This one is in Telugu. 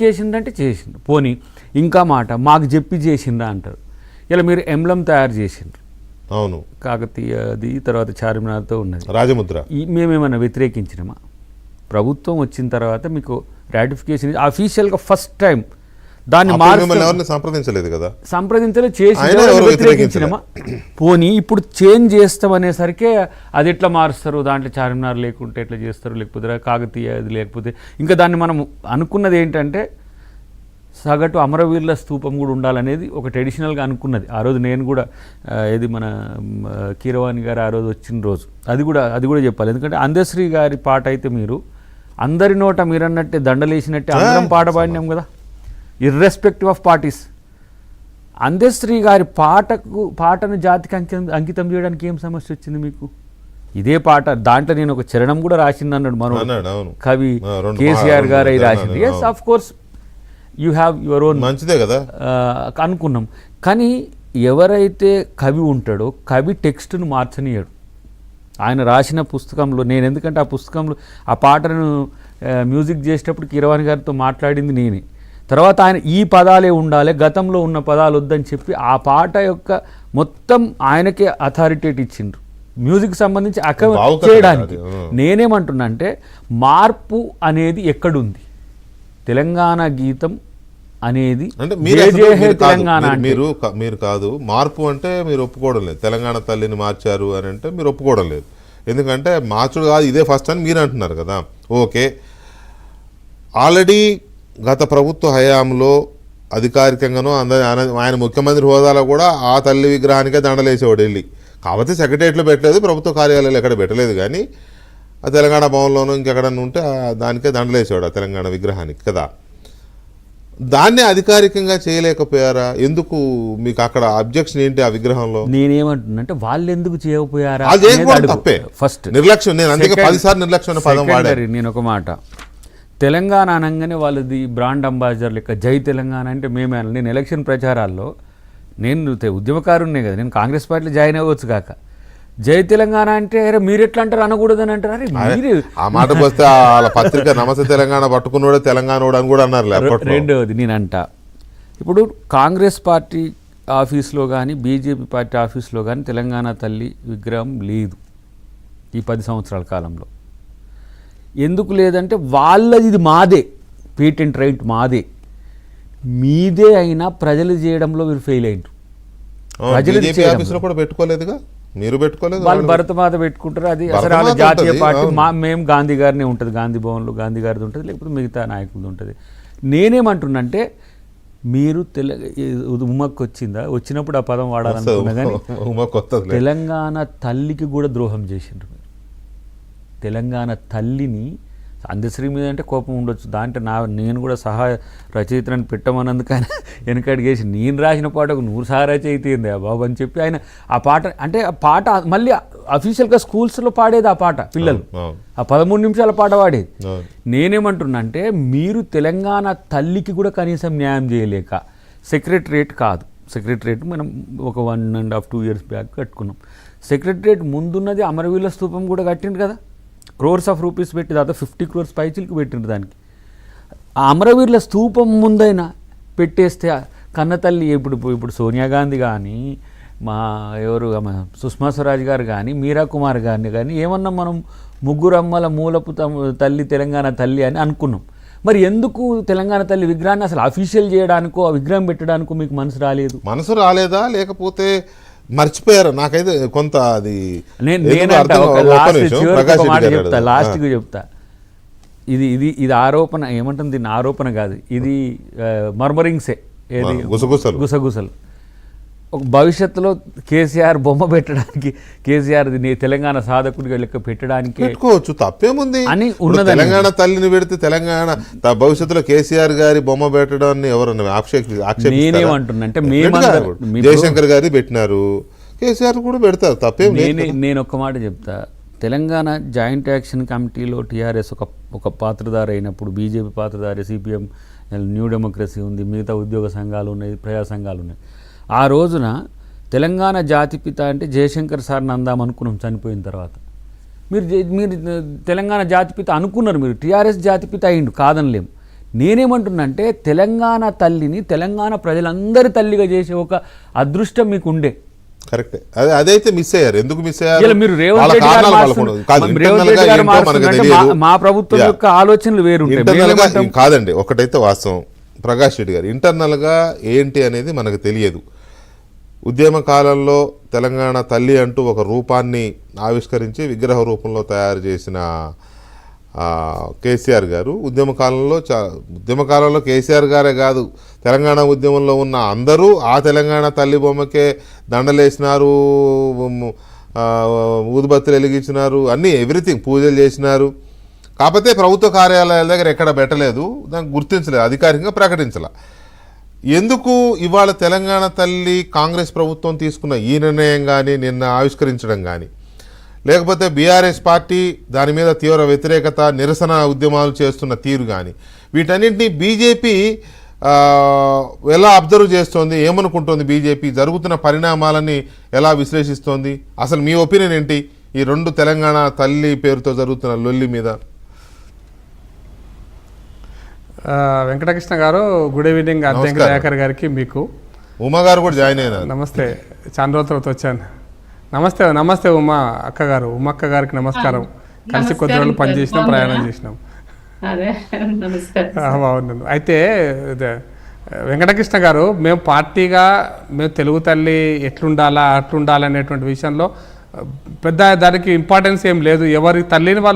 చేసిందంటే చేసిండ్రు. పోనీ ఇంకా మాట మాకు చెప్పి చేసిందా అంటారు. ఇలా మీరు ఎంబ్లం తయారు చేసిండ్రు. అవును, కాకతీయది, తర్వాత చార్మినార్తో ఉన్నది రాజముద్ర. మేమేమన్నా వ్యతిరేకించినామా? ప్రభుత్వం వచ్చిన తర్వాత మీకు రాటిఫికేషన్ అఫీషియల్గా ఫస్ట్ టైం దాన్ని సంప్రదించలేదు కదా, సంప్రదించలే, చేసి వ్యతిరేకించినామా? పోనీ ఇప్పుడు చేంజ్ చేస్తామనేసరికి అది ఎట్లా మారుస్తారు, దాంట్లో చార్మినార్ లేకుంటే ఎట్లా చేస్తారు, లేకపోతే కాకతీయ అది లేకపోతే ఇంకా దాన్ని మనం అనుకున్నది ఏంటంటే సగటు అమరవీరుల స్తూపం కూడా ఉండాలనేది ఒక ట్రెడిషనల్గా అనుకున్నది. ఆ రోజు నేను కూడా ఇది మన కీరవాణి గారు ఆ రోజు వచ్చిన రోజు అది కూడా చెప్పాలి. ఎందుకంటే అందశ్రీ గారి పాట అయితే మీరు అందరి నోట మీరన్నట్టే దండలేసినట్టే అందరం పాట పాడినాం కదా, ఇర్రెస్పెక్టివ్ ఆఫ్ పార్టీస్. అందశ్రీ గారి పాటను జాతికి అంకితం చేయడానికి ఏం సమస్య వచ్చింది మీకు? ఇదే పాట దాంట్లో నేను ఒక చరణం కూడా రాసింది అన్నాడు మన కవి కేసీఆర్ గారు అయి రాసింది. Yes, of course you have your own, మంచిదే కదా అనుకున్నాం. కానీ ఎవరైతే కవి ఉంటాడో కవి టెక్స్ట్ను మార్చనీయడు. ఆయన రాసిన పుస్తకంలో నేను, ఎందుకంటే ఆ పుస్తకంలో ఆ పాటను మ్యూజిక్ చేసేటప్పుడు కీరవాణి గారితో మాట్లాడింది నేనే. తర్వాత ఆయన ఈ పదాలే ఉండాలి, గతంలో ఉన్న పదాలు వద్దని చెప్పి ఆ పాట యొక్క మొత్తం ఆయనకే అథారిటేట్ ఇచ్చిండ్రు మ్యూజిక్ సంబంధించి చేయడానికి. నేనేమంటున్నా అంటే మార్పు అనేది ఎక్కడుంది? తెలంగాణ గీతం అనేది తెలంగాణ మీరు కాదు, మార్పు అంటే మీరు ఒప్పుకోవడం లేదు. తెలంగాణ తల్లిని మార్చారు అని అంటే మీరు ఒప్పుకోవడం లేదు. ఎందుకంటే మార్చుడు కాదు, ఇదే ఫస్ట్ అని మీరు అంటున్నారు కదా. ఓకే, ఆల్రెడీ గత ప్రభుత్వ హయాంలో అధికారికంగానో ఆయన ముఖ్యమంత్రి హోదాలో కూడా ఆ తల్లి విగ్రహానికే దండలేసేవాడు వెళ్ళి. కాకపోతే సెక్రటరియట్లో పెట్టలేదు, ప్రభుత్వ కార్యాలయాలు ఎక్కడ పెట్టలేదు. కానీ ఆ తెలంగాణ భవన్లోనూ ఇంకెక్కడన్నా ఉంటే దానికే దండలేసేవాడు ఆ తెలంగాణ విగ్రహానికి కదా. దాన్ని అధికారికంగా చేయలేకపోయారా? ఎందుకు మీకు అక్కడ అబ్జెక్షన్ ఏంటి ఆ విగ్రహంలో? నేనేమంటున్నానంటే వాళ్ళు ఎందుకు చేయకపోయారా? తప్పే, ఫస్ట్ నిర్లక్ష్యం. నేను అందుకే 10 సార్లు నిర్లక్ష్యం పదం వాడాను. నేను ఒక మాట, తెలంగాణ అనగానే వాళ్ళది బ్రాండ్ అంబాసిడర్ లెక్క జై తెలంగాణ అంటే మేమే. నేను ఎలక్షన్ ప్రచారాల్లో నేను ఉద్యమకారున్నే కదా, నేను కాంగ్రెస్ పార్టీలో జాయిన్ అవ్వచ్చు కాక జై తెలంగాణ అంటే అరే మీరు ఎట్లా అంటారు అనకూడదని అంటారు. అరే మీరు ఆ మాట వస్తే వాళ్ళ పత్రిక నమస్తే తెలంగాణ పట్టుకున్నాడే తెలంగాణ అని కూడా అన్నారు. రెండవది నేనంట, ఇప్పుడు కాంగ్రెస్ పార్టీ ఆఫీస్లో కానీ బీజేపీ పార్టీ ఆఫీస్లో కానీ తెలంగాణ తల్లి విగ్రహం లేదు ఈ 10 సంవత్సరాల కాలంలో. ఎందుకు లేదంటే వాళ్ళది, ఇది మాదే, పేటెంట్ రైట్ మాదే, మీదే అయినా ప్రజలు చేయడంలో మీరు ఫెయిల్ అయ్యారు. ప్రజలు కూడా పెట్టుకోలేదుగా, మీరు పెట్టుకోలేదు, వాళ్ళు భరతమాత పెట్టుకుంటారు. అది అసలు వాళ్ళ జాతీయ పార్టీ. మేము గాంధీ గారినే ఉంటుంది, గాంధీ భవన్లో గాంధీ గారిది ఉంటుంది, లేకపోతే మిగతా నాయకులది ఉంటుంది. నేనేమంటున్నంటే మీరు ఉమ్మకు వచ్చినప్పుడు ఆ పదం వాడాలనుకున్నా కానీ తెలంగాణ తల్లికి కూడా ద్రోహం చేసిండ్రు మీరు. తెలంగాణ తల్లిని అందశ్రీ మీద అంటే కోపం ఉండొచ్చు, దాంట్లో నేను కూడా సహాయ రచయితలను పెట్టమన్నందుకు ఆయన వెనకడిగేసి నేను రాసిన పాటకు 100 సహా రచయిత ఏంది బాబు అని చెప్పి ఆయన ఆ పాట, అంటే ఆ పాట మళ్ళీ అఫీషియల్గా స్కూల్స్లో పాడేది ఆ పాట, పిల్లలు ఆ 13 నిమిషాల పాట పాడేది. నేనేమంటున్నా అంటే మీరు తెలంగాణ తల్లికి కూడా కనీసం న్యాయం చేయలేక సెక్రటరేట్ కాదు, సెక్రటరేట్ మనం ఒక 1.5-2 years బ్యాక్ కట్టుకున్నాం. సెక్రటరేట్ ముందున్నది అమరవీరుల స్తూపం కూడా కట్టిండ్రు కదా, crores of rupees పెట్టి, దాదాపు 50 crores పైచిలకు పెట్టిండ్రు దానికి. ఆ అమరవీరుల స్తూపం ముందైనా పెట్టేస్తే కన్నతల్లి, ఇప్పుడు సోనియా గాంధీ కానీ ఎవరు సుష్మా స్వరాజ్ గారు కానీ మీరా కుమార్ గారిని కానీ ఏమన్నా మనం ముగ్గురమ్మల మూలపు తల్లి తెలంగాణ తల్లి అని అనుకున్నాం. మరి ఎందుకు తెలంగాణ తల్లి విగ్రహాన్ని అసలు అఫీషియల్ చేయడానికో ఆ విగ్రహం పెట్టడానికో మీకు మనసు రాలేదా? లేకపోతే మర్చిపోయారు? నాకైతే కొంత అది లాస్ట్కి చెప్తా, ఇది ఆరోపణ ఏమంటుంది, దీన్ని ఆరోపణ కాదు, ఇది మర్మరింగ్సే, గుసగుసలు. ఒక భవిష్యత్తులో కేసీఆర్ బొమ్మ పెట్టడానికి, కేసీఆర్ తెలంగాణ సాధకుడిగా లెక్క పెట్టడానికి పెట్టుకోవచ్చు, తప్పేముంది అని ఉన్నది. తెలంగాణ తల్లిని పెడితే తెలంగాణ భవిష్యత్తులో కేసీఆర్ గారి బొమ్మ పెట్టడాన్ని ఎవరన్నా నేనేమంటున్నంటే జయశంకర్ గారి పెట్టినారు, కేసీఆర్ కూడా పెడతారు, తప్పేం. నేను ఒక్క మాట చెప్తా, తెలంగాణ జాయింట్ యాక్షన్ కమిటీలో టీఆర్ఎస్ ఒక పాత్రధారి అయినప్పుడు, బీజేపీ పాత్రధారి, సిపిఎం, న్యూ డెమోక్రసీ ఉంది, మిగతా ఉద్యోగ సంఘాలు ఉన్నాయి, ప్రజా సంఘాలు ఉన్నాయి. ఆ రోజున తెలంగాణ జాతిపిత అంటే జయశంకర్ సార్ని అందామనుకున్నాం చనిపోయిన తర్వాత. మీరు తెలంగాణ జాతిపిత అనుకున్నారు, మీరు టీఆర్ఎస్ జాతిపిత అయ్యిండు కాదనలేము. నేనేమంటున్నంటే తెలంగాణ తల్లిని తెలంగాణ ప్రజలందరి తల్లిగా చేసే ఒక అదృష్టం మీకు ఉండే. కరెక్టే, అదైతే మిస్ అయ్యారు. ఎందుకు మిస్ అయ్యారు? ఇలా మీరు రేవంత్ రెడ్డి గారు మారుస్తుంటే మా ప్రభుత్వం యొక్క ఆలోచనలు వేరుంటాయి. కాదండి, ఒకటైతే వాస్తవం, ప్రకాష్ రెడ్డి గారు ఇంటర్నల్గా ఏంటి అనేది మనకు తెలియదు. ఉద్యమ కాలంలో తెలంగాణ తల్లి అంటూ ఒక రూపాన్ని ఆవిష్కరించి విగ్రహ రూపంలో తయారు చేసిన కేసీఆర్ గారు ఉద్యమ కాలంలో కేసీఆర్ గారే కాదు, తెలంగాణ ఉద్యమంలో ఉన్న అందరూ ఆ తెలంగాణ తల్లి బొమ్మకే దండలేసినారు, ఊదుబత్తులు వెలిగించినారు, అన్నీ ఎవ్రీథింగ్ పూజలు చేసినారు. కాకపోతే ప్రభుత్వ కార్యాలయాల దగ్గర ఎక్కడ పెట్టలేదు, దాన్ని గుర్తించలేదు, అధికారికంగా ప్రకటించలే. ఎందుకు ఇవాళ తెలంగాణ తల్లి కాంగ్రెస్ ప్రభుత్వం తీసుకున్న ఈ నిర్ణయం కానీ నిన్న ఆవిష్కరించడం కానీ, లేకపోతే బీఆర్ఎస్ పార్టీ దాని మీద తీవ్ర వ్యతిరేకత నిరసన ఉద్యమాలు చేస్తున్న తీరు కానీ, వీటన్నింటినీ బీజేపీ ఎలా అబ్జర్వ్ చేస్తోంది, ఏమనుకుంటోంది, బీజేపీ జరుగుతున్న పరిణామాలని ఎలా విశ్లేషిస్తోంది? అసలు మీ ఒపీనియన్ ఏంటి ఈ రెండు తెలంగాణ తల్లి పేరుతో జరుగుతున్న లొల్లి మీద? వెంకటకృష్ణ గారు, గుడ్ ఈవినింగ్. అద్దంకి దయాకర్ గారికి, మీకు. ఉమా గారు కూడా జాయిన్ అయినారు. నమస్తే, చాలా రోజుల తర్వాత వచ్చాను. నమస్తే నమస్తే ఉమా అక్క గారు, ఉమా అక్క గారికి నమస్కారం. కలిసి కొద్ది రోజులు పనిచేసినాం, ప్రయాణం చేసినాం. బాగున్నాను. అయితే వెంకటకృష్ణ గారు, మేము పార్టీగా మేము తెలుగు తల్లి ఎట్లుండాలా అట్లుండాలనేటువంటి విషయంలో పెద్ద దానికి ఇంపార్టెన్స్ ఏం లేదు. ఎవరి తల్లిని వాళ్ళు